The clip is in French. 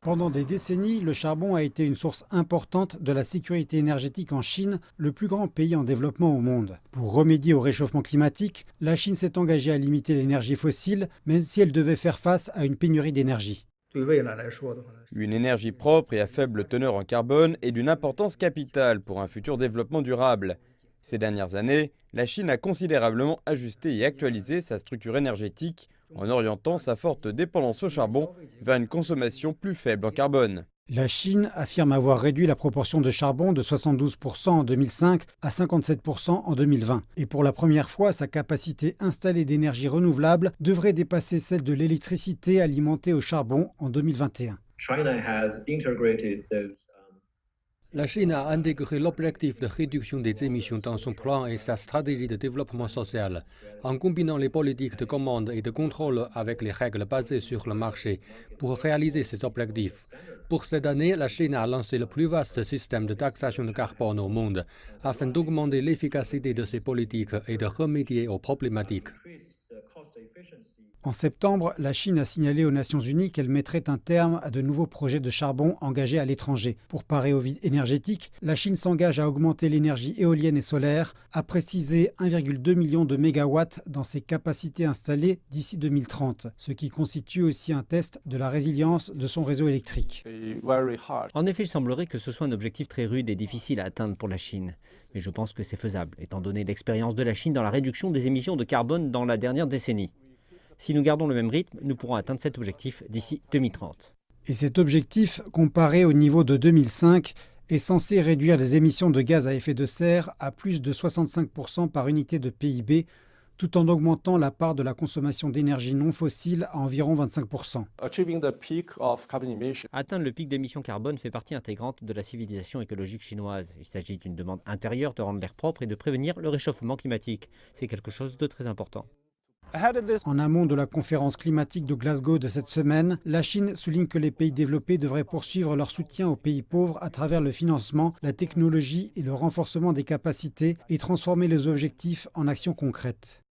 Pendant des décennies, le charbon a été une source importante de la sécurité énergétique en Chine, le plus grand pays en développement au monde. Pour remédier au réchauffement climatique, la Chine s'est engagée à limiter l'énergie fossile, même si elle devait faire face à une pénurie d'énergie. Une énergie propre et à faible teneur en carbone est d'une importance capitale pour un futur développement durable. Ces dernières années, la Chine a considérablement ajusté et actualisé sa structure énergétique en orientant sa forte dépendance au charbon vers une consommation plus faible en carbone. La Chine affirme avoir réduit la proportion de charbon de 72% en 2005 à 57% en 2020. Et pour la première fois, sa capacité installée d'énergie renouvelable devrait dépasser celle de l'électricité alimentée au charbon en 2021. La Chine a intégré l'objectif de réduction des émissions dans son plan et sa stratégie de développement social, en combinant les politiques de commande et de contrôle avec les règles basées sur le marché pour réaliser ces objectifs. Pour cette année, la Chine a lancé le plus vaste système de taxation de carbone au monde, afin d'augmenter l'efficacité de ses politiques et de remédier aux problématiques. En septembre, la Chine a signalé aux Nations Unies qu'elle mettrait un terme à de nouveaux projets de charbon engagés à l'étranger. Pour parer au vide énergétique, la Chine s'engage à augmenter l'énergie éolienne et solaire, à préciser 1,2 million de mégawatts dans ses capacités installées d'ici 2030, ce qui constitue aussi un test de la résilience de son réseau électrique. En effet, il semblerait que ce soit un objectif très rude et difficile à atteindre pour la Chine. Mais je pense que c'est faisable, étant donné l'expérience de la Chine dans la réduction des émissions de carbone dans la dernière décennie. Si nous gardons le même rythme, nous pourrons atteindre cet objectif d'ici 2030. Et cet objectif, comparé au niveau de 2005, est censé réduire les émissions de gaz à effet de serre à plus de 65% par unité de PIB, tout en augmentant la part de la consommation d'énergie non fossile à environ 25%. Atteindre le pic d'émissions carbone fait partie intégrante de la civilisation écologique chinoise. Il s'agit d'une demande intérieure de rendre l'air propre et de prévenir le réchauffement climatique. C'est quelque chose de très important. En amont de la conférence climatique de Glasgow de cette semaine, la Chine souligne que les pays développés devraient poursuivre leur soutien aux pays pauvres à travers le financement, la technologie et le renforcement des capacités et transformer les objectifs en actions concrètes.